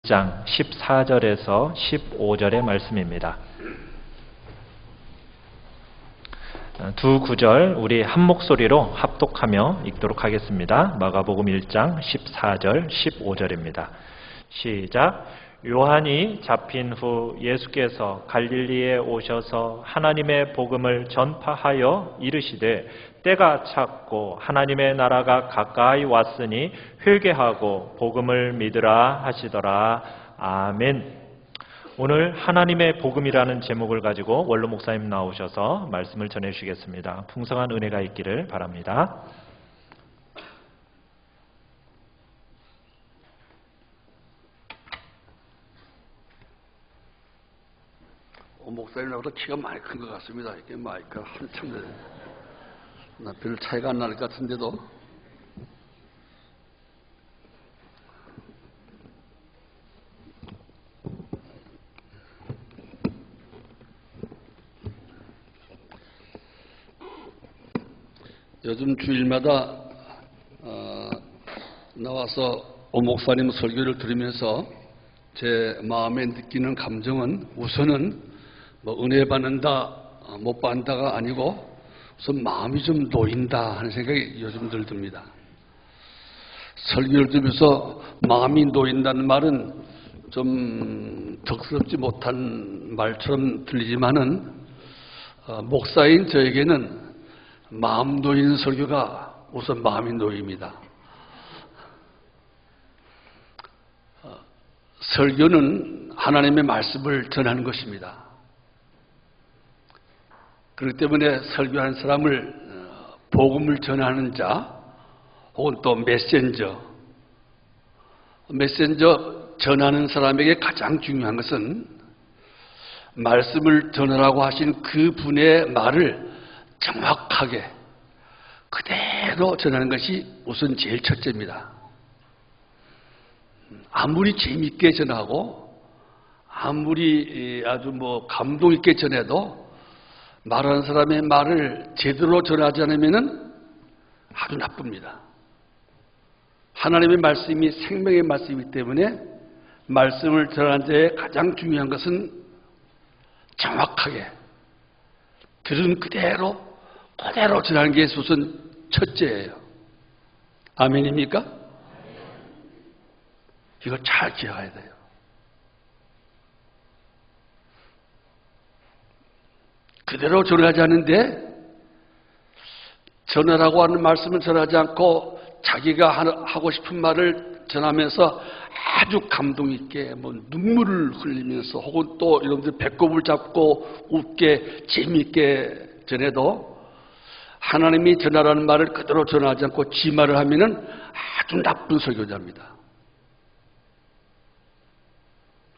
장 14절에서 15절의 말씀입니다. 두 구절 우리 한 목소리로 합독하며 읽도록 하겠습니다. 마가복음 1장 14절 15절입니다. 시작. 요한이 잡힌 후 예수께서 갈릴리에 오셔서 하나님의 복음을 전파하여 이르시되 때가 찼고 하나님의 나라가 가까이 왔으니 회개하고 복음을 믿으라 하시더라. 아멘. 오늘 하나님의 복음이라는 제목을 가지고 원로 목사님 나오셔서 말씀을 전해주시겠습니다. 풍성한 은혜가 있기를 바랍니다. 목사님보다 키가 많이 큰 것 같습니다. 이게 마이크가 한참 별 차이가 안 날 것 같은데도 요즘 주일마다 나와서 오 목사님 설교를 들으면서 제 마음에 느끼는 감정은 우선은 은혜 받는다 못 받는다가 아니고 우선 마음이 좀 놓인다 하는 생각이 요즘 듭니다. 설교를 들으면서 마음이 놓인다는 말은 좀 덕스럽지 못한 말처럼 들리지만은 목사인 저에게는 마음 놓이는 설교가 우선 마음이 놓입니다. 설교는 하나님의 말씀을 전하는 것입니다. 그렇기 때문에 설교하는 사람을 복음을 전하는 자 혹은 또 메신저 전하는 사람에게 가장 중요한 것은 말씀을 전하라고 하신 그 분의 말을 정확하게 그대로 전하는 것이 우선 제일 첫째입니다. 아무리 재미있게 전하고 아무리 아주 감동 있게 전해도 말하는 사람의 말을 제대로 전하지 않으면 아주 나쁩니다. 하나님의 말씀이 생명의 말씀이기 때문에 말씀을 전하는 데에 가장 중요한 것은 정확하게 들은 그대로 전하는 게 우선 첫째예요. 아멘입니까? 이거 잘 기억해야 돼요. 그대로 전하지 않는데 전하라고 하는 말씀을 전하지 않고 자기가 하고 싶은 말을 전하면서 아주 감동 있게 눈물을 흘리면서 혹은 또 여러분들 배꼽을 잡고 웃게 재미있게 전해도 하나님이 전하라는 말을 그대로 전하지 않고 지 말을 하면은 아주 나쁜 설교자입니다.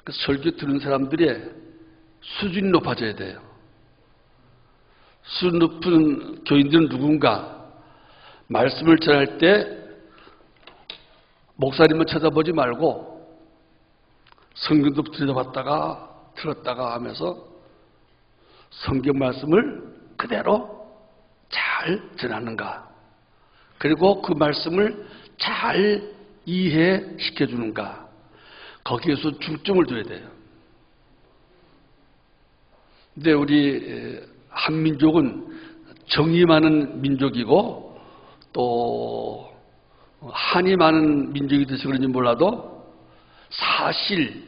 그 설교 들은 사람들의 수준이 높아져야 돼요. 수준 높은 교인들은 누군가 말씀을 전할 때 목사님을 쳐다보지 말고 성경도 들여다봤다가 들었다가 하면서 성경 말씀을 그대로 잘 전하는가, 그리고 그 말씀을 잘 이해시켜 주는가, 거기에서 중점을 둬야 돼요. 근데 우리 한민족은 정이 많은 민족이고 또 한이 많은 민족이 돼서 그런지 몰라도 사실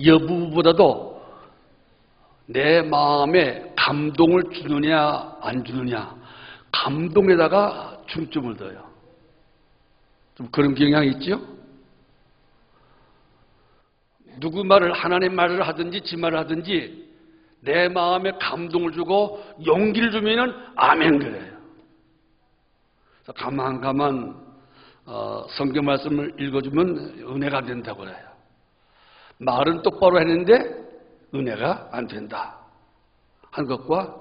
여부보다도 내 마음에 감동을 주느냐 안 주느냐, 감동에다가 중점을 둬요. 좀 그런 경향이 있죠? 누구 말을, 하나님 말을 하든지 지 말을 하든지 내 마음에 감동을 주고 용기를 주면은 아멘 그래요. 그래서 가만 성경 말씀을 읽어주면 은혜가 된다고 그래요. 말은 똑바로 했는데 은혜가 안 된다 한 것과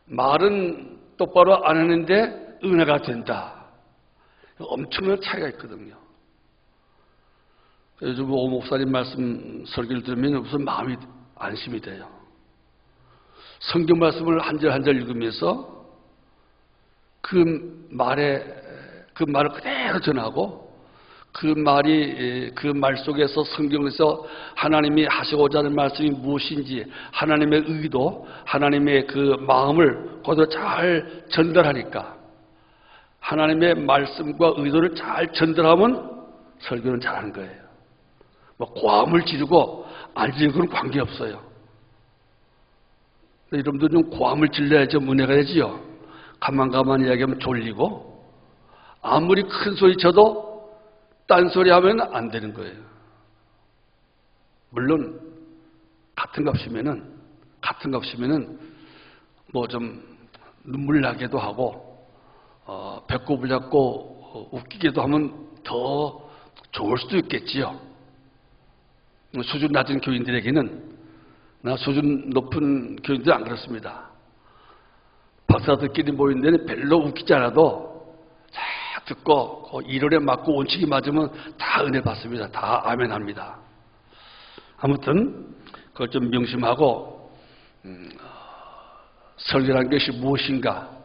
말은 똑바로 안 했는데 은혜가 된다, 엄청난 차이가 있거든요. 요즘 오 목사님 말씀 설교를 들으면 우선 마음이 안심이 돼요. 성경 말씀을 한 절 한 절 읽으면서 그 말을 그대로 전하고 그 말이, 그 말 속에서 성경에서 하나님이 하시고자 하는 말씀이 무엇인지, 하나님의 의도, 하나님의 그 마음을 그대로 잘 전달하니까, 하나님의 말씀과 의도를 잘 전달하면 설교는 잘하는 거예요. 뭐 고함을 지르고 안 지르고 그런 관계없어요. 여러분도 좀 고함을 질러야지 문제가 되지요. 가만가만 이야기하면 졸리고, 아무리 큰 소리 쳐도 딴소리 하면 안 되는 거예요. 물론 같은 값이면은 뭐 좀 눈물 나게도 하고 배꼽을 잡고 웃기게도 하면 더 좋을 수도 있겠지요. 수준 낮은 교인들에게는, 나 수준 높은 교인들은 안 그렇습니다. 박사들끼리 모인 데는 별로 웃기지 않아도 잘 듣고 일월에 맞고 원칙이 맞으면 다 은혜 받습니다. 다 아멘 합니다. 아무튼 그걸 좀 명심하고, 설교라는 것이 무엇인가,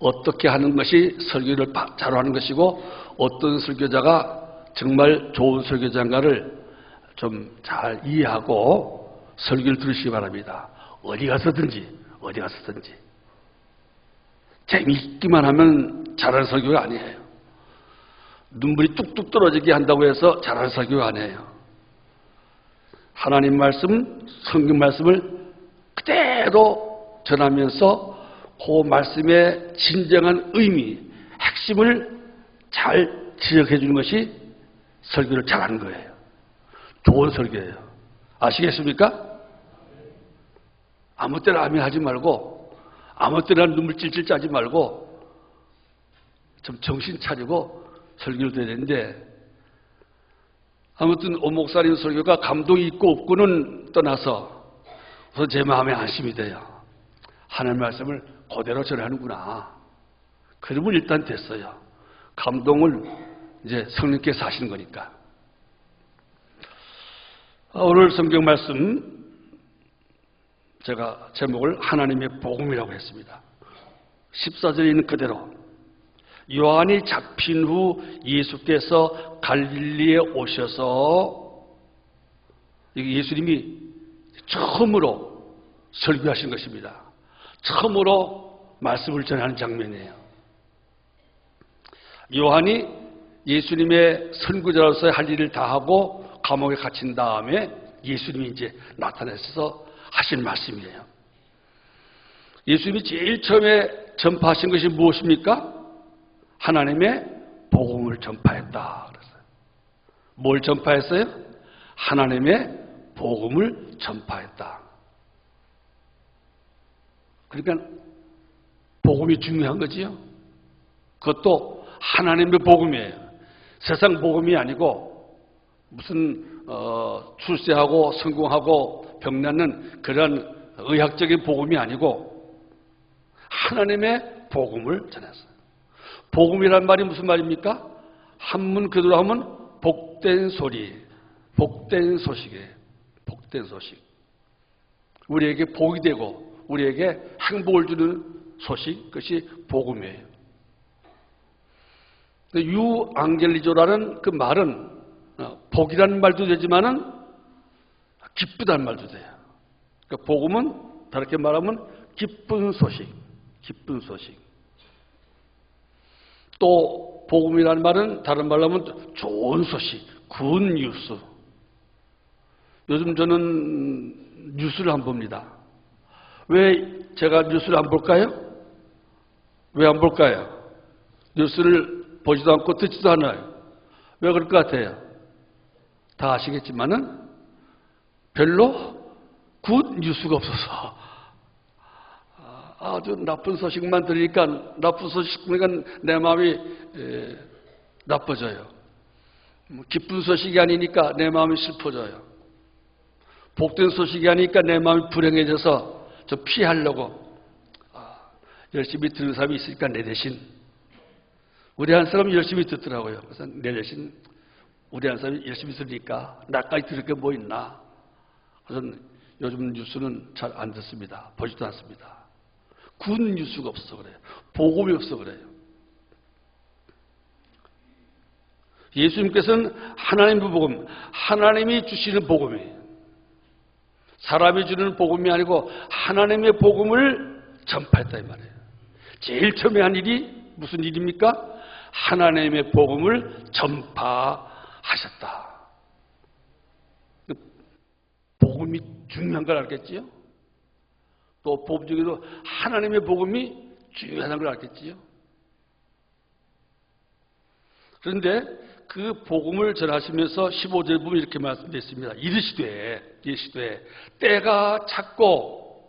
어떻게 하는 것이 설교를 잘하는 것이고, 어떤 설교자가 정말 좋은 설교자인가를 좀 잘 이해하고 설교를 들으시기 바랍니다. 어디 가서든지 재미있기만 하면 잘하는 설교가 아니에요. 눈물이 뚝뚝 떨어지게 한다고 해서 잘하는 설교가 아니에요. 하나님 말씀, 성경 말씀을 그대로 전하면서 그 말씀의 진정한 의미, 핵심을 잘 지적해 주는 것이 설교를 잘하는 거예요. 좋은 설교예요. 아시겠습니까? 아무 때나 아멘 하지 말고, 아무 때나 눈물 찔찔 짜지 말고 좀 정신 차리고 설교를 드려야 되는데, 아무튼 오 목사님 설교가 감동이 있고 없고는 떠나서 우선 제 마음에 안심이 돼요. 하나님 말씀을 그대로 전하는구나. 그러면 일단 됐어요. 감동을 이제 성령께서 하시는 거니까. 오늘 성경 말씀 제가 제목을 하나님의 복음이라고 했습니다. 14절에 있는 그대로, 요한이 잡힌 후 예수께서 갈릴리에 오셔서, 예수님이 처음으로 설교하신 것입니다. 처음으로 말씀을 전하는 장면이에요. 요한이 예수님의 선구자로서의 할 일을 다 하고 감옥에 갇힌 다음에 예수님이 이제 나타나셔서 하신 말씀이에요. 예수님이 제일 처음에 전파하신 것이 무엇입니까? 하나님의 복음을 전파했다 그랬어요. 뭘 전파했어요? 하나님의 복음을 전파했다. 그러니까 복음이 중요한 거지요. 그것도 하나님의 복음이에요. 세상 복음이 아니고 무슨 출세하고 성공하고 병나는 그런 의학적인 복음이 아니고 하나님의 복음을 전했어요. 복음이란 말이 무슨 말입니까? 한문 그대로 하면 복된 소리, 복된 소식이에요. 복된 소식. 우리에게 복이 되고 우리에게 행복을 주는 소식, 그것이 복음이에요. 유앙겔리조라는 그 말은 복이라는 말도 되지만은 기쁘다는 말도 돼요. 그러니까 복음은 다르게 말하면 기쁜 소식, 기쁜 소식. 또 복음이라는 말은 다른 말로 하면 좋은 소식, 굿 뉴스. 요즘 저는 뉴스를 안 봅니다. 왜 제가 뉴스를 안 볼까요? 왜 안 볼까요? 뉴스를 보지도 않고 듣지도 않아요. 왜 그럴 것 같아요? 다 아시겠지만은 별로 굿 뉴스가 없어서 아주 나쁜 소식만 들으니까, 나쁜 소식 보니까 내 마음이 나빠져요. 기쁜 소식이 아니니까 내 마음이 슬퍼져요. 복된 소식이 아니니까 내 마음이 불행해져서 저 피하려고 열심히 듣는 사람이 있으니까 내 대신, 우리 한 사람이 열심히 듣더라고요. 그래서 내 대신 우리 한 사람이 열심히 들으니까 나까지 들을 게 뭐 있나. 그래서 요즘 뉴스는 잘 안 듣습니다. 보지도 않습니다. 굿 뉴스가 없어서 그래요. 복음이 없어서 그래요. 예수님께서는 하나님의 복음, 하나님이 주시는 복음이에요. 사람이 주는 복음이 아니고 하나님의 복음을 전파했다 이 말이에요. 제일 처음에 한 일이 무슨 일입니까? 하나님의 복음을 전파하셨다. 복음이 중요한 걸 알겠지요? 또 복음 중에도 하나님의 복음이 중요하다는 걸 알겠지요? 그런데 그 복음을 전하시면서 15절 보면 이렇게 말씀드렸습니다. 이르시되 때가 찼고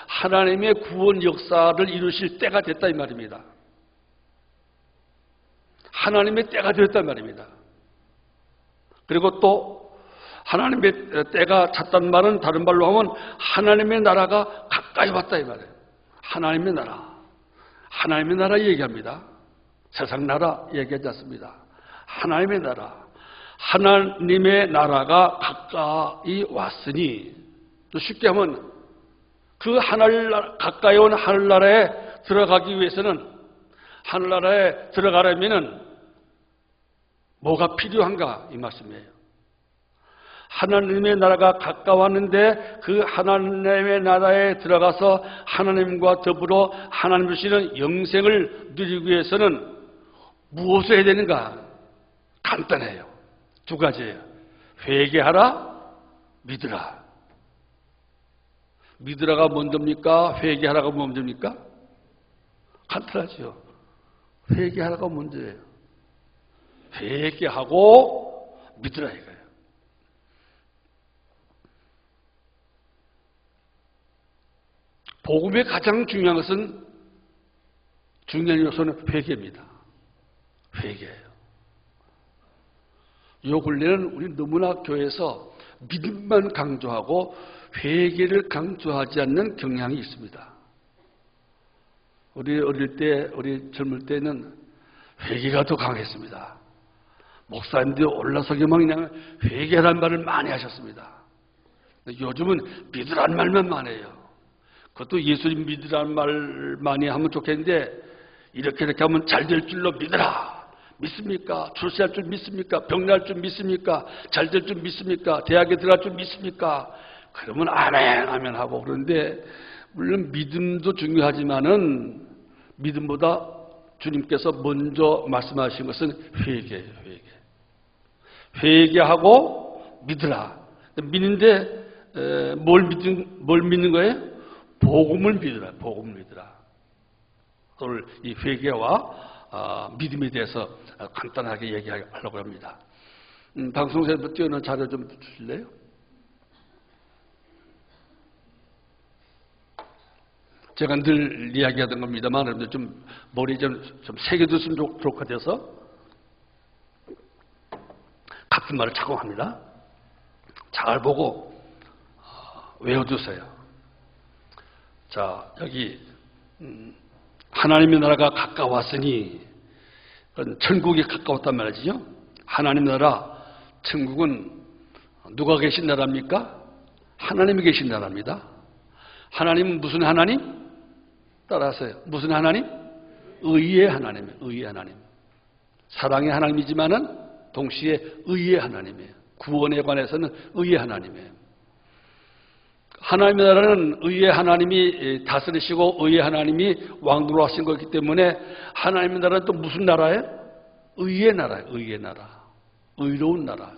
하나님의 구원 역사를 이루실 때가 됐다 이 말입니다. 하나님의 때가 되었단 말입니다. 그리고 또 하나님의 때가 찼다는 말은 다른 말로 하면 하나님의 나라가 가까이 왔다 이 말이에요. 하나님의 나라 얘기합니다. 세상 나라 얘기하지 않습니다. 하나님의 나라가 가까이 왔으니, 또 쉽게 하면 그 가까이 온 하늘나라에 들어가기 위해서는, 하늘나라에 들어가려면은 뭐가 필요한가 이 말씀이에요. 하나님의 나라가 가까웠는데 그 하나님의 나라에 들어가서 하나님과 더불어 하나님 주시는 영생을 누리기 위해서는 무엇을 해야 되는가? 간단해요. 두 가지예요. 회개하라, 믿으라. 믿으라가 먼저입니까? 회개하라가 먼저입니까? 간단하죠. 회개하라가 먼저예요. 회개하고 믿으라 이거예요. 복음의 가장 중요한 요소는 회개입니다. 회개예요. 요 근래는 우리 너무나 교회에서 믿음만 강조하고 회개를 강조하지 않는 경향이 있습니다. 우리 어릴 때, 우리 젊을 때는 회개가 더 강했습니다. 목사님들이 올라서기만 그냥 회개라는 말을 많이 하셨습니다. 요즘은 믿으라는 말만 많이 해요. 그것도 예수님 믿으라는 말 많이 하면 좋겠는데, 이렇게 하면 잘 될 줄로 믿으라. 믿습니까? 출세할 줄 믿습니까? 병날 줄 믿습니까? 잘 될 줄 믿습니까? 대학에 들어갈 줄 믿습니까? 그러면 아멘 하고 그러는데, 물론 믿음도 중요하지만은 믿음보다 주님께서 먼저 말씀하신 것은 회개예요. 회개하고 믿으라. 믿는데 뭘 믿는 거예요? 복음을 믿으라. 오늘 이 회개와 믿음에 대해서 간단하게 얘기하려고 합니다. 방송에서 띄어놓은 자료 좀 주실래요? 제가 늘 이야기하던 겁니다만, 여러분들 좀 머리 좀 새겨두시면 좋을 것 같아서 같은 말을 착용합니다. 잘 보고 외워두세요. 자, 여기 하나님의 나라가 가까웠으니, 천국이 가까웠단 말이죠. 하나님 나라, 천국은 누가 계신 나라입니까? 하나님이 계신 나라입니다. 하나님은 무슨 하나님? 따라하세요. 무슨 하나님? 의의 하나님. 사랑의 하나님이지만은 동시에 의의 하나님이에요. 구원에 관해서는 의의 하나님이에요. 하나님의 나라는 의의 하나님이 다스리시고 의의 하나님이 왕으로 하신 거기 때문에, 하나님의 나라는 또 무슨 나라예요? 의의 나라예요. 의로운 나라.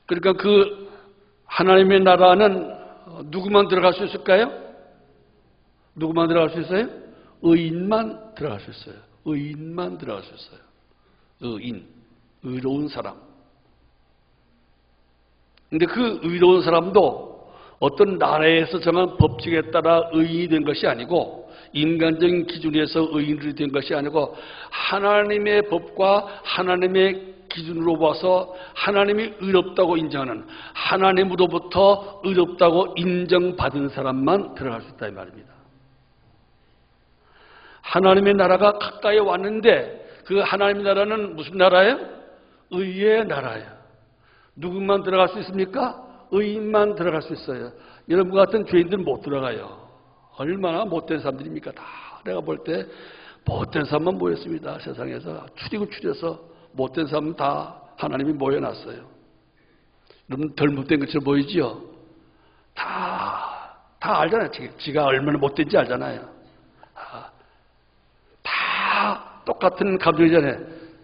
그러니까 그 하나님의 나라는 누구만 들어갈 수 있을까요? 누구만 들어갈 수 있어요? 의인만 들어갈 수 있어요. 의로운 사람. 근데 그 의로운 사람도 어떤 나라에서 정한 법칙에 따라 의인이 된 것이 아니고, 인간적인 기준에서 의인이 된 것이 아니고, 하나님의 법과 하나님의 기준으로 봐서 하나님이 의롭다고 인정하는, 하나님으로부터 의롭다고 인정받은 사람만 들어갈 수 있다 이 말입니다. 하나님의 나라가 가까이 왔는데, 그 하나님의 나라는 무슨 나라예요? 의의 나라예요. 누구만 들어갈 수 있습니까? 의인만 들어갈 수 있어요. 여러분 같은 죄인들은 못 들어가요. 얼마나 못된 사람들입니까? 다 내가 볼 때 못된 사람만 모였습니다. 세상에서 추리고 못된 사람은 다 하나님이 모여놨어요. 여러분 덜 못된 것처럼 보이지요? 다 알잖아요. 지가 얼마나 못된지 알잖아요. 다 똑같은 감정이잖아요.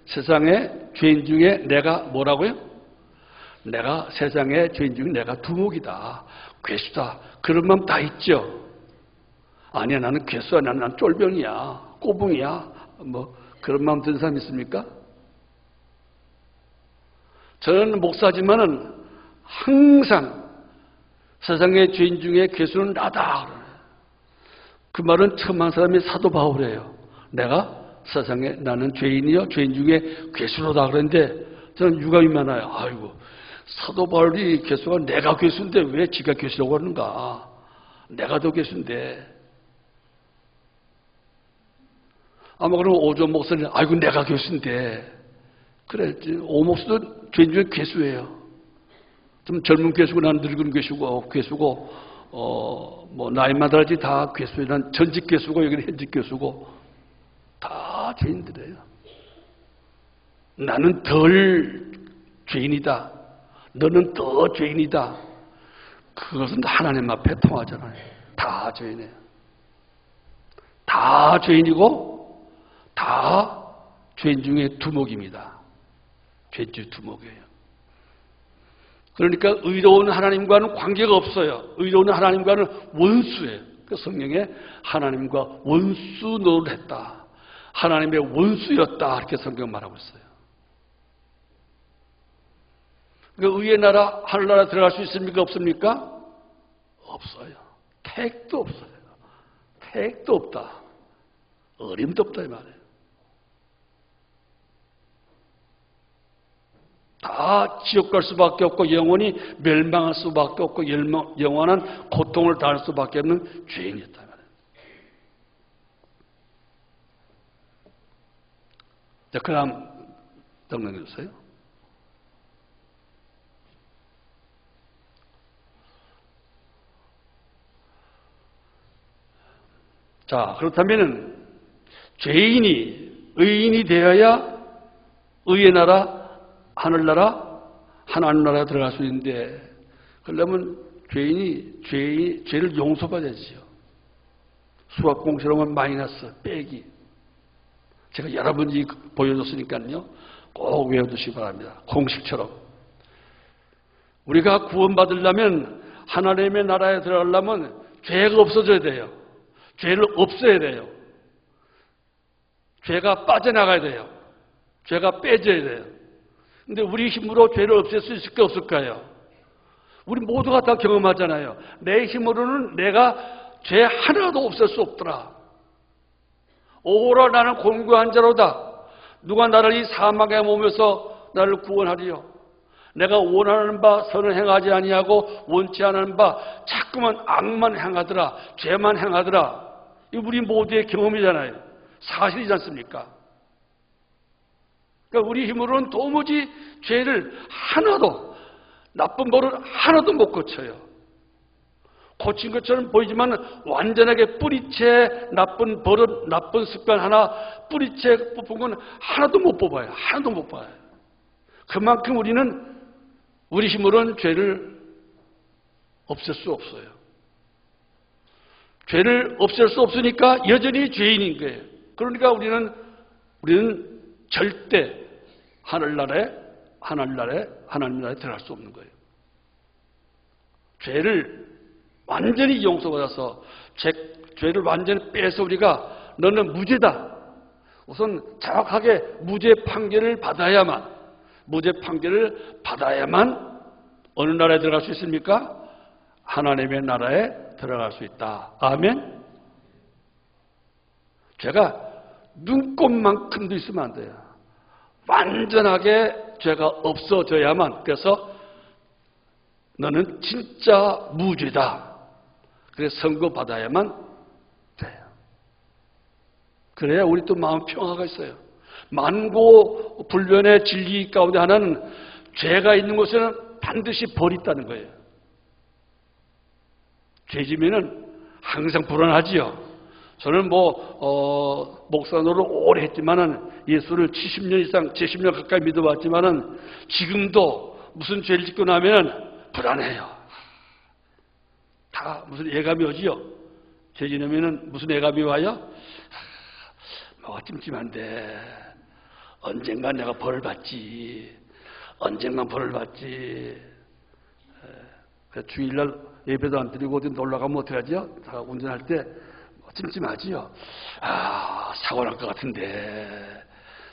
세상의 죄인 중에 내가 뭐라고요? 내가 세상의 죄인 중에 내가 두목이다. 괴수다. 그런 마음 다 있죠. 아니야, 나는 괴수야. 난 쫄병이야. 꼬붕이야. 뭐 그런 마음 드는 사람 있습니까? 저는 목사지만은 항상 세상의 죄인 중에 괴수는 나다. 그 말은 처음 한 사람이 사도 바울이에요. 내가 세상에 나는 죄인이요 죄인 중에 괴수로다 그랬는데 저는 유감이 많아요. 아이고 사도 바울이 괴수가 내가 괴수인데 왜 지가 괴수라고 하는가. 내가 더 괴수인데. 아마 그러면 오조 목사님 아이고 내가 괴수인데. 그래 오 목사도 죄인 중에 괴수예요. 좀 젊은 괴수고 난 늙은 괴수고 뭐 나이마다 하지 다 괴수예요. 난 전직 괴수고 여기는 현직 괴수고 다 죄인들이에요. 나는 덜 죄인이다. 너는 더 죄인이다. 그것은 하나님 앞에 통하잖아요. 다 죄인이에요. 다 죄인이고 다 죄인 중에 두목입니다. 죄인 중 두목이에요. 그러니까 의로운 하나님과는 관계가 없어요. 의로운 하나님과는 원수예요. 그 성경에 하나님과 원수 노릇을 했다. 하나님의 원수였다. 이렇게 성경 말하고 있어요. 그러니까 의의 나라, 하늘나라 들어갈 수 있습니까? 없습니까? 없어요. 택도 없어요. 택도 없다. 어림도 없다 이 말이에요. 다 지옥 갈 수밖에 없고 영원히 멸망할 수밖에 없고 영원한 고통을 당할 수밖에 없는 죄인이었다 말이에요. 자, 그 다음 넘겨주세요. 주세요. 자, 그렇다면 죄인이 의인이 되어야 의의 나라 하늘나라, 하나님 나라에 들어갈 수 있는데 그러려면 죄를 용서받아야지요. 수학 공식으로는 마이너스, 빼기. 제가 여러 번 보여줬으니까요. 꼭 외워두시기 바랍니다. 공식처럼. 우리가 구원받으려면 하나님의 나라에 들어가려면 죄가 없어져야 돼요. 죄를 없애야 돼요. 죄가 빠져나가야 돼요. 죄가 빼져야 돼요. 근데 우리 힘으로 죄를 없앨 수 있을까 없을까요? 우리 모두가 다 경험하잖아요. 내 힘으로는 내가 죄 하나도 없앨 수 없더라. 오호라 나는 곤고한 자로다. 누가 나를 이 사막에 몸에서 나를 구원하리요. 내가 원하는 바 선을 행하지 아니하고 원치 않은 바 자꾸만 악만 행하더라. 죄만 행하더라. 이 우리 모두의 경험이잖아요. 사실이지 않습니까? 그러니까 우리 힘으로는 도무지 죄를 하나도 나쁜 버릇 하나도 못 고쳐요. 고친 것처럼 보이지만 완전하게 뿌리채 나쁜 버릇, 나쁜 습관 하나 뿌리채 뽑은 건 하나도 못 뽑아요. 하나도 못 봐요. 그만큼 우리는 우리 힘으로는 죄를 없앨 수 없어요. 죄를 없앨 수 없으니까 여전히 죄인인 거예요. 그러니까 우리는 절대 하나님 나라에 들어갈 수 없는 거예요. 죄를 완전히 용서받아서 죄를 완전히 빼서 우리가 너는 무죄다. 우선 정확하게 무죄 판결을 받아야만 어느 나라에 들어갈 수 있습니까? 하나님의 나라에 들어갈 수 있다. 아멘? 죄가 눈곱만큼도 있으면 안 돼요. 완전하게 죄가 없어져야만. 그래서 너는 진짜 무죄다. 그래서 선고받아야만 돼요. 그래야 우리 또 마음 평화가 있어요. 만고 불변의 진리 가운데 하나는 죄가 있는 곳에는 반드시 벌이 있다는 거예요. 죄 지면은 항상 불안하지요. 저는 목사노를 오래 했지만은 예수를 70년 이상, 70년 가까이 믿어왔지만은 지금도 무슨 죄를 짓고 나면은 불안해요. 다 무슨 예감이 오지요? 죄 지으면은 무슨 예감이 와요? 뭐가 찜찜한데 언젠간 내가 벌을 받지. 언젠간 벌을 받지. 주일날 예배도 안 드리고 어디 놀러 가면 어떡하지요? 다 운전할 때 찜찜하지요. 사고 날 것 같은데.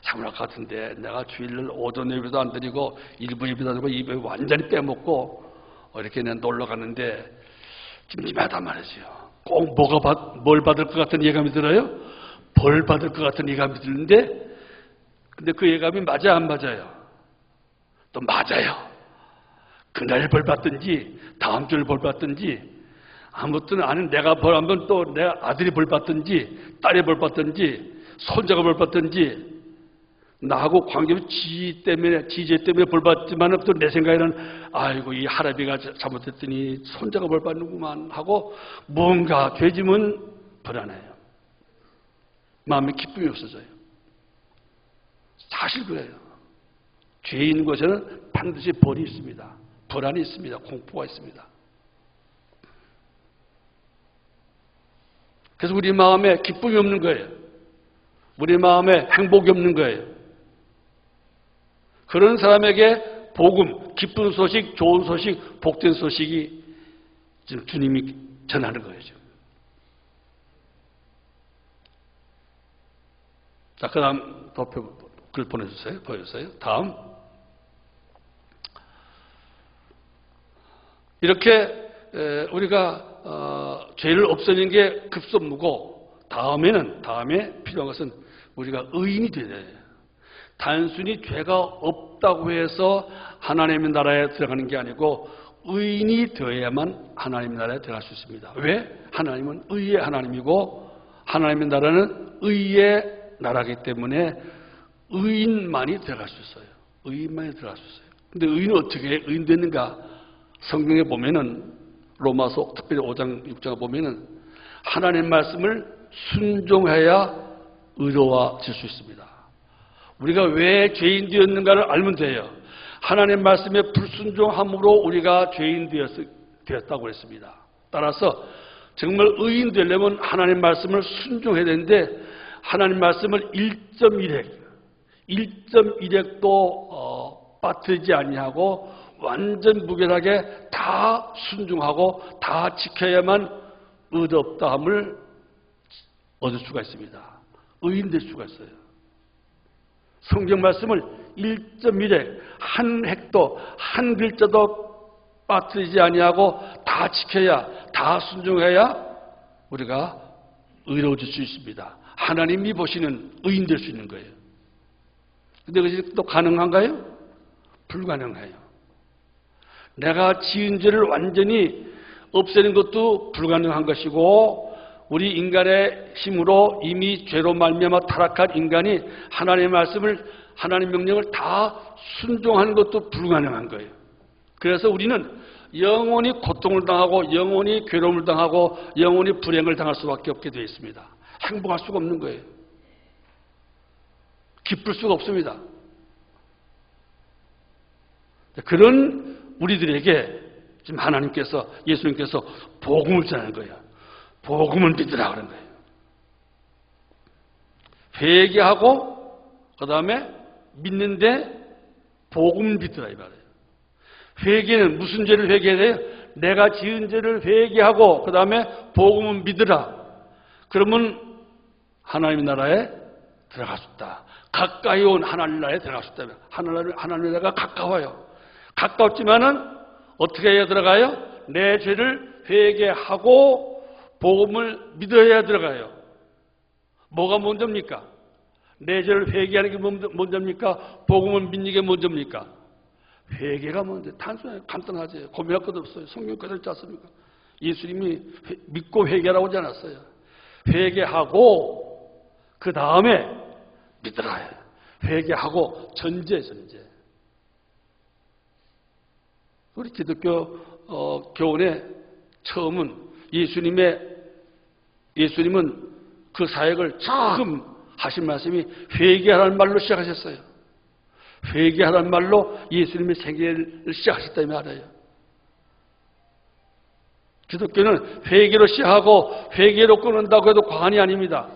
사고 날 것 같은데. 내가 주일날 오전 예배도 안 드리고 일부 예배도 안 드리고 예배 완전히 빼먹고 이렇게 내가 놀러 갔는데 찜찜하단 말이죠. 꼭 뭘 받을 것 같은 예감이 들어요? 벌 받을 것 같은 예감이 드는데 근데 그 예감이 맞아요, 안 맞아요? 또 맞아요. 그날 벌 받든지 다음 주에 벌 받든지 아무튼 아는 내가 벌 하면 또 내 아들이 벌 받든지 딸이 벌 받든지 손자가 벌 받든지 나하고 관계없이 지죄 때문에 벌 받지만 또 내 생각에는 아이고 이 할아비가 잘못했더니 손자가 벌 받는구만 하고 뭔가 죄짐은 불안해요. 마음에 기쁨이 없어져요. 사실 그래요. 죄인 곳에는 반드시 벌이 있습니다. 불안이 있습니다. 공포가 있습니다. 그래서 우리 마음에 기쁨이 없는 거예요. 우리 마음에 행복이 없는 거예요. 그런 사람에게 복음, 기쁜 소식, 좋은 소식, 복된 소식이 지금 주님이 전하는 거예요. 지금. 자, 그 다음 글 보내주세요. 보여주세요. 다음. 이렇게 우리가 죄를 없애는 게 급선무고 다음에 필요한 것은 우리가 의인이 되어야 돼요. 단순히 죄가 없다고 해서 하나님의 나라에 들어가는 게 아니고 의인이 되어야만 하나님의 나라에 들어갈 수 있습니다. 왜? 하나님은 의의 하나님이고 하나님의 나라는 의의 나라이기 때문에 의인만이 들어갈 수 있어요. 의인만이 들어갈 수 있어요. 근데 의인은 어떻게 의인 됐는가? 성경에 보면은 로마서 특별히 5장 6장에 보면은 하나님 말씀을 순종해야 의로워질 수 있습니다. 우리가 왜 죄인 되었는가를 알면 돼요. 하나님 말씀에 불순종함으로 우리가 죄인 되었다고 했습니다. 따라서 정말 의인 되려면 하나님 말씀을 순종해야 되는데 하나님 말씀을 1.1핵도 빠뜨리지 아니하고 완전 무결하게 다 순종하고 다 지켜야만 의롭다함을 얻을 수가 있습니다. 의인 될 수가 있어요. 성경 말씀을 1.1핵 한 핵도 한 글자도 빠뜨리지 아니하고 다 지켜야 다 순종해야 우리가 의로워질 수 있습니다. 하나님이 보시는 의인 될 수 있는 거예요. 근데 그것이 또 가능한가요? 불가능해요. 내가 지은 죄를 완전히 없애는 것도 불가능한 것이고 우리 인간의 힘으로 이미 죄로 말미암아 타락한 인간이 하나님의 말씀을 하나님 명령을 다 순종하는 것도 불가능한 거예요. 그래서 우리는 영원히 고통을 당하고 영원히 괴로움을 당하고 영원히 불행을 당할 수밖에 없게 되어 있습니다. 행복할 수가 없는 거예요. 기쁠 수가 없습니다. 그런 우리들에게 지금 하나님께서 예수님께서 복음을 전하는 거예요. 복음을 믿으라 그런 거예요. 회개하고 그 다음에 믿는데 복음을 믿으라 이 말이에요. 회개는 무슨 죄를 회개해야 돼요? 내가 지은 죄를 회개하고 그 다음에 복음을 믿으라. 그러면 하나님의 나라에 들어갈 수 있다. 가까이 온 하나님 나라에 들어갈 수 있다. 하나님의 나라가 가까워요. 가까웠지만은 어떻게 해야 들어가요? 내 죄를 회개하고 복음을 믿어야 들어가요. 뭐가 먼저입니까? 내 죄를 회개하는 게 먼저입니까? 복음을 믿는 게 먼저입니까? 회개가 먼저. 단순해요. 간단하지. 고민할 것도 없어요. 성경 그대로 있지 않습니까? 예수님이 믿고 회개하라고 하지 않았어요. 회개하고 그 다음에 믿으라. 회개하고 전제. 우리 기독교 교훈의 처음은 예수님은 그 사역을 처음 하신 말씀이 회개하라는 말로 시작하셨어요. 회개하라는 말로 예수님의 생애를 시작하셨다 이 말이에요. 기독교는 회개로 시작하고 회개로 끊는다고 해도 과언이 아닙니다.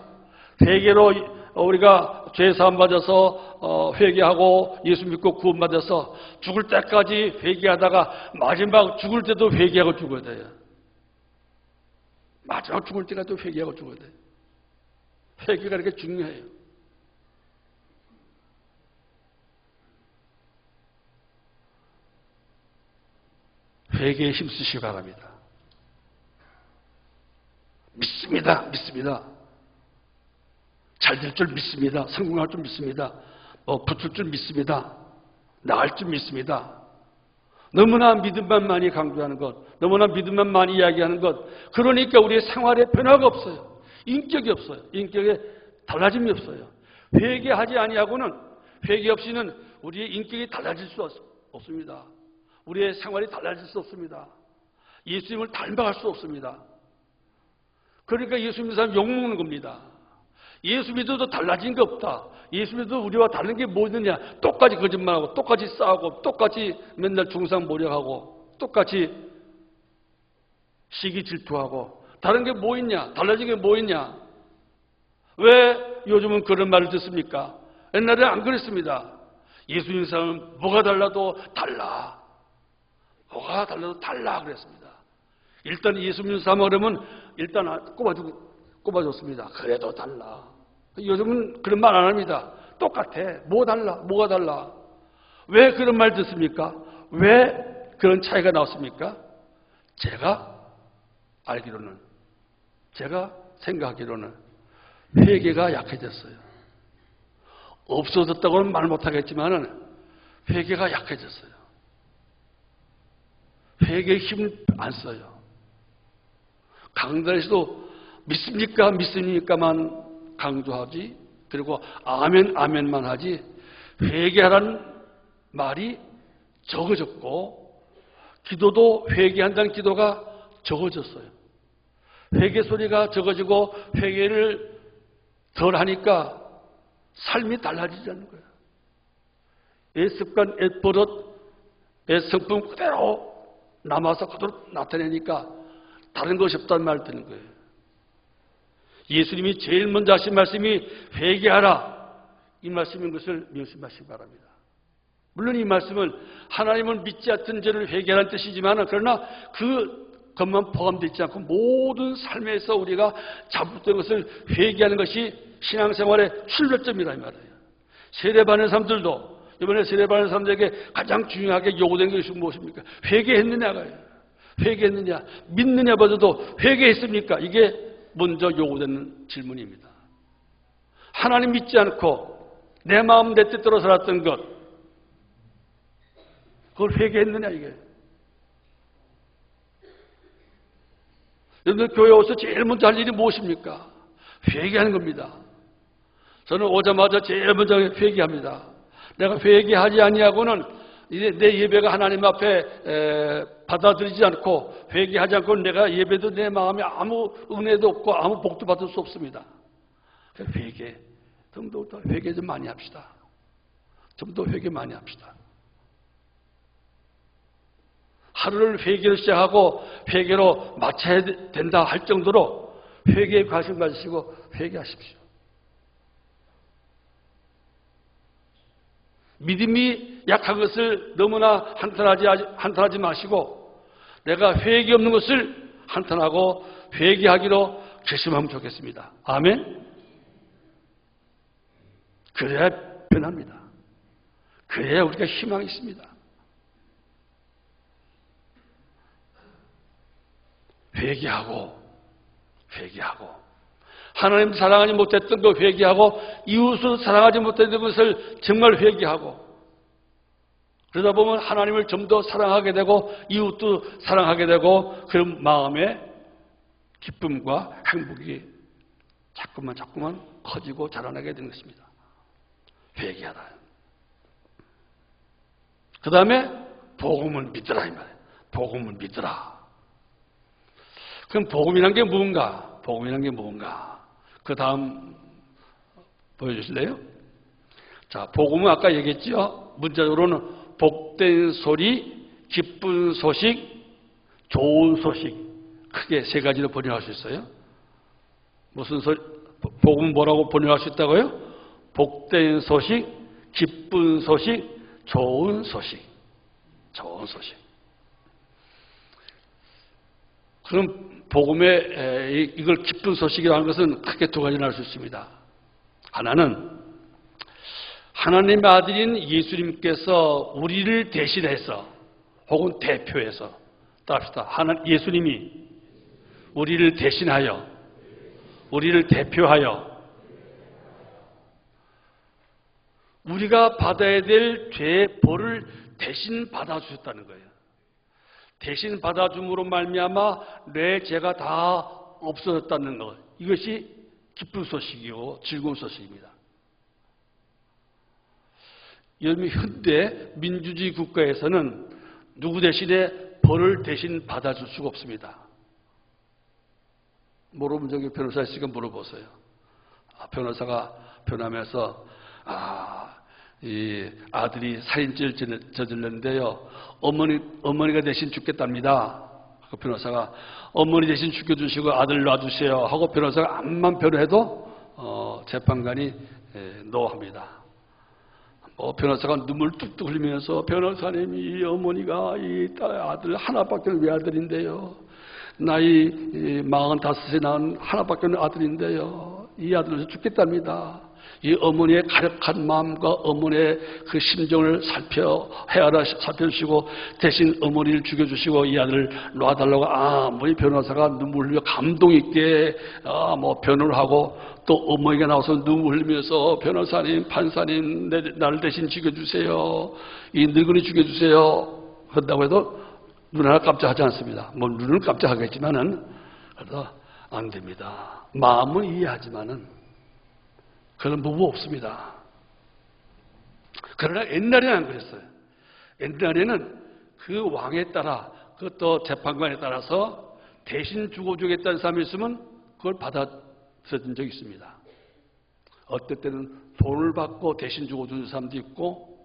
회개로 우리가 죄 사함 받아서 회개하고 예수 믿고 구원받아서 죽을 때까지 회개하다가 마지막 죽을 때도 회개하고 죽어야 돼요. 마지막 죽을 때까지도 회개하고 죽어야 돼요. 회개가 이렇게 중요해요. 회개에 힘쓰시기 바랍니다. 믿습니다. 믿습니다. 잘 될 줄 믿습니다. 성공할 줄 믿습니다. 붙을 줄 믿습니다. 나을 줄 믿습니다. 너무나 믿음만 많이 강조하는 것, 너무나 믿음만 많이 이야기하는 것, 그러니까 우리의 생활에 변화가 없어요. 인격이 없어요. 인격에 달라짐이 없어요. 회개하지 아니하고는, 회개 없이는 우리의 인격이 달라질 수 없습니다. 우리의 생활이 달라질 수 없습니다. 예수님을 닮아갈 수 없습니다. 그러니까 예수 믿는 사람 욕먹는 겁니다. 예수 믿어도 달라진 게 없다. 예수 믿어도 우리와 다른 게 뭐 있느냐. 똑같이 거짓말하고 똑같이 싸우고 똑같이 맨날 중상모략하고 똑같이 시기 질투하고 다른 게 뭐 있냐. 달라진 게 뭐 있냐. 왜 요즘은 그런 말을 듣습니까? 옛날에 안 그랬습니다. 예수 믿는 사람은 뭐가 달라도 달라. 뭐가 달라도 달라 그랬습니다. 일단 예수 믿는 사람 그러면 일단 꼽아줬습니다. 그래도 달라. 요즘은 그런 말 안 합니다. 똑같아. 뭐 달라? 뭐가 달라? 왜 그런 말 듣습니까? 왜 그런 차이가 나왔습니까? 제가 알기로는, 제가 생각하기로는 회개가 약해졌어요. 없어졌다고는 말 못하겠지만은 회개가 약해졌어요. 회개의 힘을 안 써요. 강단에서도 믿습니까? 믿습니까만 강조하지, 그리고 아멘, 아멘만 하지, 회개하라는 말이 적어졌고, 기도도 회개한다는 기도가 적어졌어요. 회개 소리가 적어지고, 회개를 덜 하니까 삶이 달라지지 않는 거예요. 애습관, 애버릇, 애성품 그대로 남아서 그대로 나타내니까 다른 것이 없다는 말을 듣는 거예요. 예수님이 제일 먼저 하신 말씀이 회개하라, 이 말씀인 것을 명심하시기 바랍니다. 물론 이 말씀은 하나님을 믿지 않던 죄를 회개하라는 뜻이지만, 그러나 그것만 포함되어 있지 않고 모든 삶에서 우리가 잘못된 것을 회개하는 것이 신앙생활의 출발점이라 이 말이에요. 세례받는 사람들도 이번에 세례받는 사람들에게 가장 중요하게 요구된 것이 무엇입니까? 회개했느냐가요. 회개했느냐, 믿느냐보다도 회개했습니까? 이게 먼저 요구되는 질문입니다. 하나님 믿지 않고 내 마음 내 뜻대로 살았던 것, 그걸 회개했느냐 이게. 여러분들 교회 와서 제일 먼저 할 일이 무엇입니까? 회개하는 겁니다. 저는 오자마자 제일 먼저 회개합니다. 내가 회개하지 아니하고는 내 예배가 하나님 앞에 받아들이지 않고 회개하지 않고 내가 예배도 내 마음에 아무 은혜도 없고 아무 복도 받을 수 없습니다. 회개, 좀 더 회개 좀 많이 합시다. 좀 더 회개 많이 합시다. 하루를 회개로 시작하고 회개로 마쳐야 된다 할 정도로 회개에 관심 가지시고 회개하십시오. 믿음이 약한 것을 너무나 한탄하지 마시고 내가 회개 없는 것을 한탄하고 회개하기로 결심하면 좋겠습니다. 아멘. 그래야 변합니다. 그래야 우리가 희망이 있습니다. 회개하고 하나님 사랑하지 못했던 거 회개하고 이웃을 사랑하지 못했던 것을 정말 회개하고 그러다 보면 하나님을 좀 더 사랑하게 되고 이웃도 사랑하게 되고 그런 마음에 기쁨과 행복이 자꾸만 커지고 자라나게 되는 것입니다. 회개하라. 그 다음에 복음을 믿으라 이 말이에요. 복음을 믿으라. 그럼 복음이란 게 뭔가? 복음이란 게 뭔가? 그 다음 보여주실래요? 자, 복음은 아까 얘기했죠. 문자적으로는 복된 소리, 기쁜 소식, 좋은 소식. 크게 세 가지로 번역할 수 있어요. 무슨 소리? 복음은 뭐라고 번역할 수 있다고요? 복된 소식, 기쁜 소식, 좋은 소식. 좋은 소식. 그럼 복음에 이걸 기쁜 소식이라는 것은 크게 두 가지나 할 수 있습니다. 하나는 하나님의 아들인 예수님께서 우리를 대신해서 혹은 대표해서 따릅시다. 예수님이 우리를 대신하여 우리를 대표하여 우리가 받아야 될 죄의 벌을 대신 받아주셨다는 거예요. 대신 받아줌으로 말미암아 내 죄가 다 없어졌다는 것. 이것이 기쁜 소식이고 즐거운 소식입니다. 여러분 현대 민주주의 국가에서는 누구 대신에 벌을 대신 받아줄 수가 없습니다. 물어본 적이 변호사 있으니까 물어보세요. 변호사가 변함해서 이 아들이 살인죄를 저질렀는데요. 어머니가 대신 죽겠답니다. 그 변호사가 어머니 대신 죽여주시고 아들 놔주세요 하고 변호사가 암만 변호해도 재판관이 노합니다. 변호사가 눈물 뚝뚝 흘리면서 변호사님 이 어머니가 이 아들 하나밖에 외아들인데요. 나이 45세 낳은 하나밖에 없는 아들인데요. 이 아들은 죽겠답니다. 이 어머니의 가력한 마음과 어머니의 그 심정을 살펴주시고 대신 어머니를 죽여주시고 이 아들을 놔달라고 이 변호사가 눈물 흘리며 감동 있게 변호를 하고 또 어머니가 나와서 눈물 흘리면서 변호사님, 판사님 나를 대신 죽여주세요. 이 늙은이 죽여주세요. 한다고 해도 눈 하나 깜짝하지 않습니다. 눈은 깜짝하겠지만은 그래도 안 됩니다. 마음은 이해하지만은 그런 부부 없습니다. 그러나 옛날에는 안 그랬어요. 옛날에는 그 왕에 따라 그것도 재판관에 따라서 대신 죽어주겠다는 사람이 있으면 그걸 받아들인 적이 있습니다. 어떨 때는 돈을 받고 대신 죽어주는 사람도 있고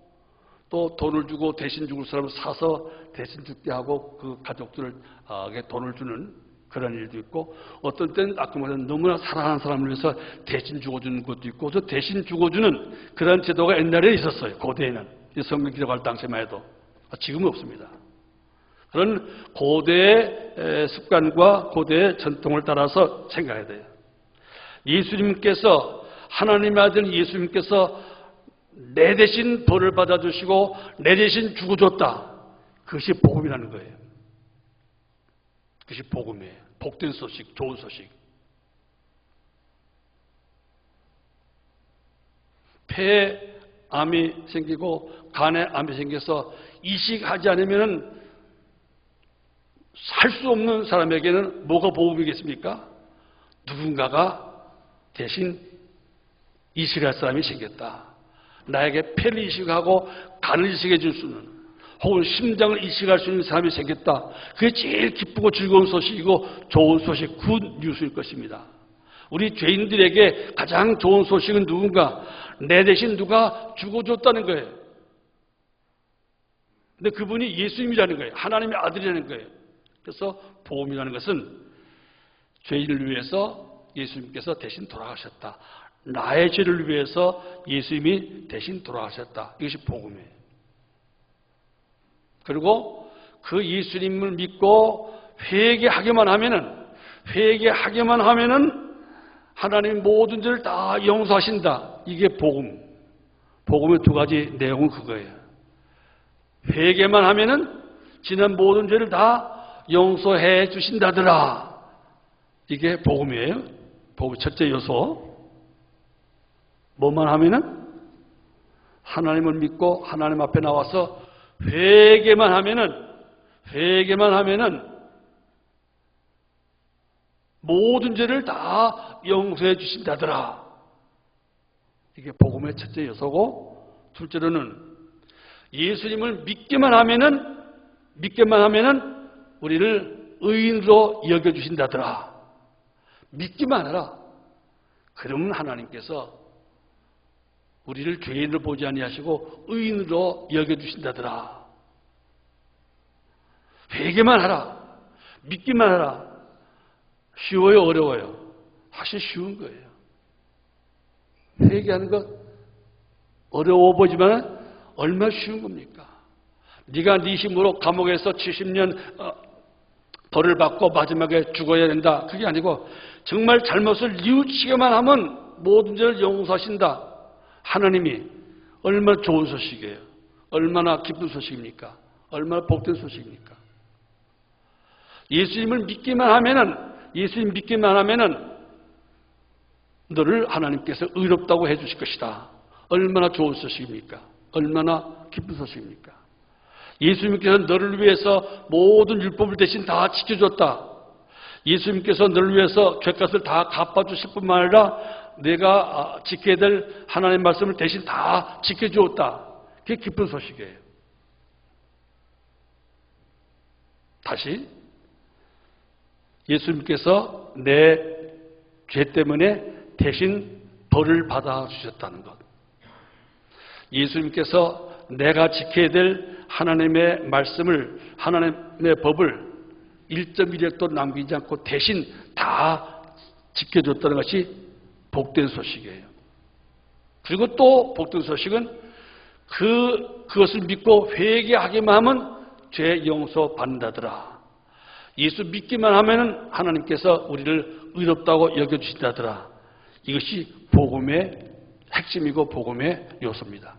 또 돈을 주고 대신 죽을 사람을 사서 대신 죽게 하고 그 가족들에게 돈을 주는 그런 일도 있고 어떤 때는 아까 말한 너무나 사랑하는 사람을 위해서 대신 죽어주는 것도 있고 저 대신 죽어주는 그런 제도가 옛날에 있었어요. 고대에는. 성경 기록할 당시만 해도. 지금은 없습니다. 그런 고대의 습관과 고대의 전통을 따라서 생각해야 돼요. 예수님께서 하나님의 아들 예수님께서 내 대신 벌을 받아주시고 내 대신 죽어줬다. 그것이 복음이라는 거예요. 그것이 복음이에요. 복된 소식, 좋은 소식. 폐에 암이 생기고 간에 암이 생겨서 이식하지 않으면 살 수 없는 사람에게는 뭐가 복음이겠습니까? 누군가가 대신 이식할 사람이 생겼다. 나에게 폐를 이식하고 간을 이식해 줄 수 있는 혹은 심장을 이식할 수 있는 사람이 생겼다. 그게 제일 기쁘고 즐거운 소식이고 좋은 소식, 굿 뉴스일 것입니다. 우리 죄인들에게 가장 좋은 소식은 누군가? 내 대신 누가 죽어줬다는 거예요. 근데 그분이 예수님이라는 거예요. 하나님의 아들이라는 거예요. 그래서 복음이라는 것은 죄인을 위해서 예수님께서 대신 돌아가셨다. 나의 죄를 위해서 예수님이 대신 돌아가셨다. 이것이 복음이에요. 그리고 그 예수님을 믿고 회개하기만 하면은 하나님 모든 죄를 다 용서하신다. 이게 복음. 복음의 두 가지 내용은 그거예요. 회개만 하면은 지난 모든 죄를 다 용서해 주신다더라. 이게 복음이에요. 복음의 첫째 요소. 뭐만 하면은 하나님을 믿고 하나님 앞에 나와서 회개만 하면은 모든 죄를 다 용서해 주신다더라. 이게 복음의 첫째 요소고, 둘째로는 예수님을 믿기만 하면은 우리를 의인으로 여겨 주신다더라. 믿기만 하라. 그러면 하나님께서 우리를 죄인으로 보지 아니하시고 의인으로 여겨주신다더라. 회개만 하라. 믿기만 하라. 쉬워요, 어려워요? 사실 쉬운 거예요. 회개하는 것 어려워 보이지만 얼마나 쉬운 겁니까? 네가 네 힘으로 감옥에서 70년 벌을 받고 마지막에 죽어야 된다. 그게 아니고 정말 잘못을 뉘우치기만 하면 모든 죄를 용서하신다. 하나님이 얼마나 좋은 소식이에요. 얼마나 기쁜 소식입니까? 얼마나 복된 소식입니까? 예수님을 믿기만 하면은 너를 하나님께서 의롭다고 해주실 것이다. 얼마나 좋은 소식입니까? 얼마나 기쁜 소식입니까? 예수님께서 너를 위해서 모든 율법을 대신 다 지켜줬다. 예수님께서 너를 위해서 죄값을 다 갚아주실 뿐만 아니라 내가 지켜야 될 하나님의 말씀을 대신 다 지켜주었다. 그게 기쁜 소식이에요. 다시 예수님께서 내 죄 때문에 대신 벌을 받아주셨다는 것. 예수님께서 내가 지켜야 될 하나님의 말씀을, 하나님의 법을 1.1획도 남기지 않고 대신 다 지켜줬다는 것이 복된 소식이에요. 그리고 또 복된 소식은 그것을 믿고 회개하기만 하면 죄 용서 받는다더라. 예수 믿기만 하면 하나님께서 우리를 의롭다고 여겨주신다더라. 이것이 복음의 핵심이고 복음의 요소입니다.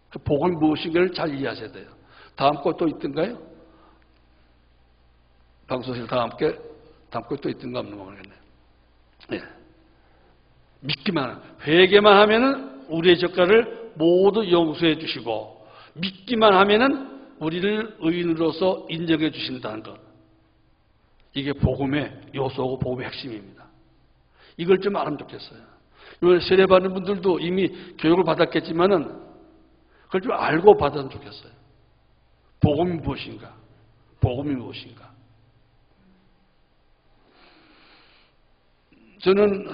그 복음이 무엇인가를 잘 이해하셔야 돼요. 다음 거 또 있던가요? 방송실 다음 거 또 있던가 없는 거 모르겠네요. 네. 믿기만, 회개만 하면은 우리의 죄가를 모두 용서해 주시고, 믿기만 하면은 우리를 의인으로서 인정해 주신다는 것. 이게 복음의 요소고 복음의 핵심입니다. 이걸 좀 알면 좋겠어요. 이걸 세례받는 분들도 이미 교육을 받았겠지만은 그걸 좀 알고 받으면 좋겠어요. 복음이 무엇인가? 복음이 무엇인가? 저는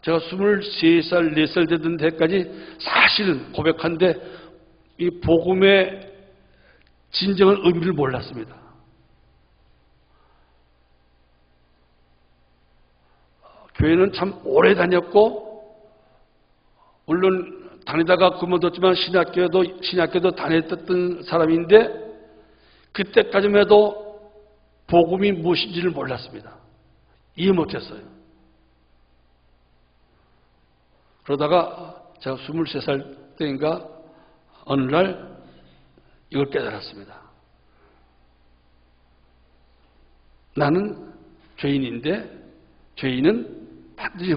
제가 23살, 4살 되던 때까지 사실은 고백한데 이 복음의 진정한 의미를 몰랐습니다. 교회는 참 오래 다녔고, 물론 다니다가 그만뒀지만 신학교도 다녔던 사람인데, 그때까지만 해도 복음이 무엇인지를 몰랐습니다. 이해 못했어요. 그러다가 제가 23살 때인가 어느 날 이걸 깨달았습니다. 나는 죄인인데 죄인은 반드시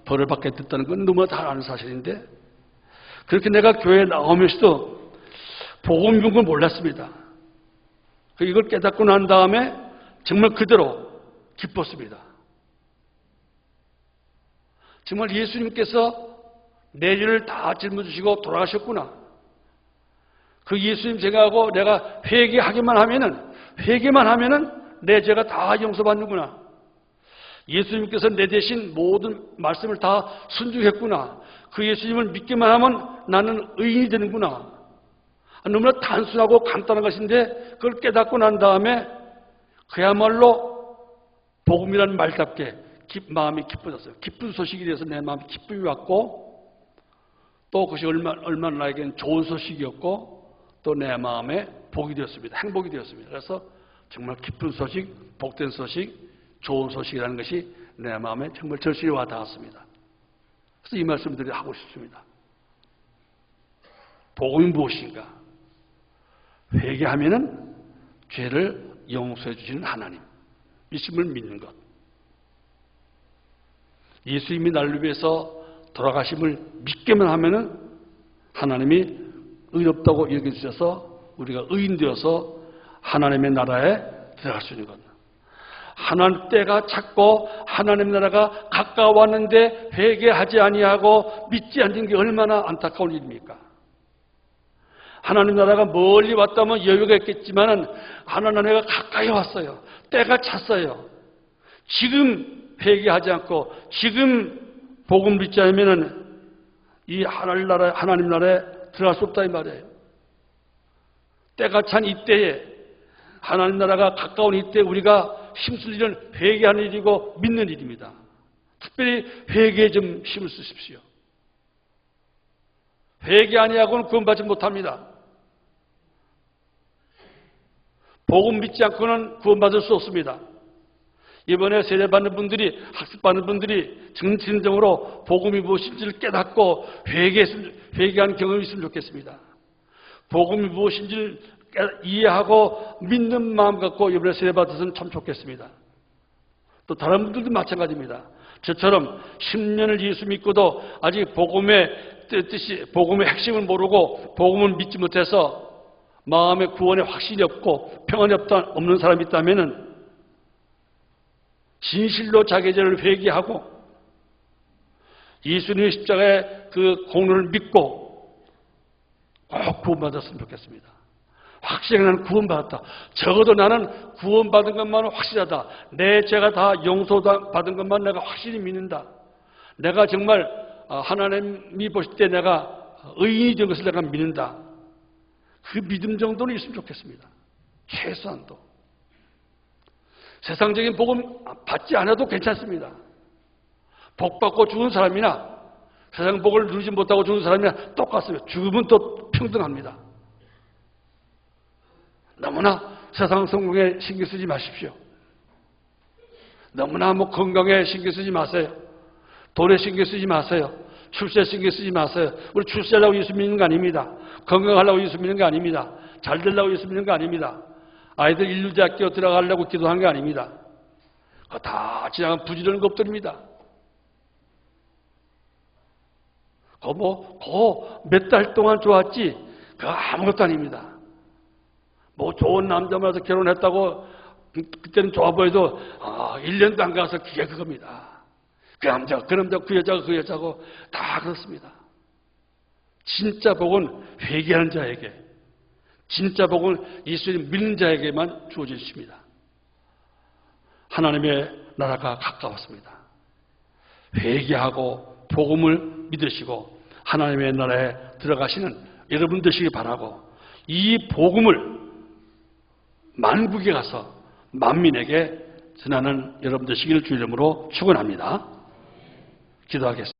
벌을 받게 됐다는 건 너무나 다 아는 사실인데 그렇게 내가 교회에 나오면서도 복음 이런 걸 몰랐습니다. 이걸 깨닫고 난 다음에 정말 그대로 기뻤습니다. 정말 예수님께서 내 죄를 다 짊어지시고 돌아가셨구나. 그 예수님 생각하고 내가 회개만 하면은 내 죄가 다 용서받는구나. 예수님께서 내 대신 모든 말씀을 다 순종했구나. 그 예수님을 믿기만 하면 나는 의인이 되는구나. 너무나 단순하고 간단한 것인데 그걸 깨닫고 난 다음에 그야말로 복음이라는 말답게 마음이 기뻐졌어요. 기쁜 소식이 돼서 내 마음에 기쁨이 왔고 또 그것이 얼마나 나에게는 좋은 소식이었고 또 내 마음에 복이 되었습니다. 행복이 되었습니다. 그래서 정말 기쁜 소식, 복된 소식, 좋은 소식이라는 것이 내 마음에 정말 절실히 와 닿았습니다. 그래서 이 말씀들을 하고 싶습니다. 복음이 무엇인가? 회개하면은 죄를 용서해 주시는 하나님, 예수님을 믿는 것. 예수님이 나를 위해서 돌아가심을 믿기만 하면은 하나님이 의롭다고 여겨주셔서 우리가 의인 되어서 하나님의 나라에 들어갈 수 있는 것. 하나님 때가 찼고 하나님 나라가 가까웠는데 회개하지 아니하고 믿지 않는 게 얼마나 안타까운 일입니까? 하나님 나라가 멀리 왔다면 여유가 있겠지만 하나님 나라가 가까이 왔어요. 때가 찼어요. 지금 회개하지 않고 지금 복음 믿지 않으면 이 하나님 나라에 들어갈 수 없다 이 말이에요. 때가 찬 이때에 하나님 나라가 가까운 이때 우리가 힘쓸 일은 회개하는 일이고 믿는 일입니다. 특별히 회개에 좀 힘을 쓰십시오. 회개 아니하고는 구원받지 못합니다. 복음 믿지 않고는 구원받을 수 없습니다. 이번에 세례받는 분들이, 학습받는 분들이 진정으로 복음이 무엇인지를 깨닫고 회개하는 경험이 있으면 좋겠습니다. 복음이 무엇인지를 이해하고 믿는 마음 갖고 이번에 세례받았으면 참 좋겠습니다. 또 다른 분들도 마찬가지입니다. 저처럼 10년을 예수 믿고도 아직 복음의 뜻이, 복음의 핵심을 모르고 복음을 믿지 못해서 마음의 구원에 확신이 없고 평안이 없는 사람이 있다면 진실로 자기 죄를 회개하고 예수님의 십자가의 그 공로를 믿고 꼭 구원받았으면 좋겠습니다. 확실하게 나는 구원받았다. 적어도 나는 구원받은 것만은 확실하다. 내 죄가 다 용서받은 것만 내가 확실히 믿는다. 내가 정말 하나님이 보실 때 내가 의인이 된 것을 내가 믿는다. 그 믿음 정도는 있으면 좋겠습니다. 최소한도. 세상적인 복음 받지 않아도 괜찮습니다. 복 받고 죽은 사람이나 세상 복을 누리지 못하고 죽은 사람이나 똑같습니다. 죽음은 또 평등합니다. 너무나 세상 성공에 신경 쓰지 마십시오. 너무나 건강에 신경 쓰지 마세요. 돈에 신경 쓰지 마세요. 출세에 신경 쓰지 마세요. 우리 출세하려고 예수 믿는 거 아닙니다. 건강하려고 예수 믿는 거 아닙니다. 잘 되려고 예수 믿는 거 아닙니다. 아이들 인류대학교 들어가려고 기도한 게 아닙니다. 그거 다 지나간 부지런한 것들입니다. 그거 몇 달 동안 좋았지 그거 아무것도 아닙니다. 좋은 남자 만나서 결혼했다고 그때는 좋아 보여도 1년도 안 가서 그게 그겁니다. 그 남자, 그 여자고 다 그렇습니다. 진짜 복은 회개하는 자에게, 진짜 복은 예수님 믿는 자에게만 주어져 있습니다. 하나님의 나라가 가까웠습니다. 회개하고 복음을 믿으시고 하나님의 나라에 들어가시는 여러분 되시기 바라고, 이 복음을 만국에 가서 만민에게 전하는 여러분 되시기를 주의 이름으로 축원합니다. 기도하겠습니다.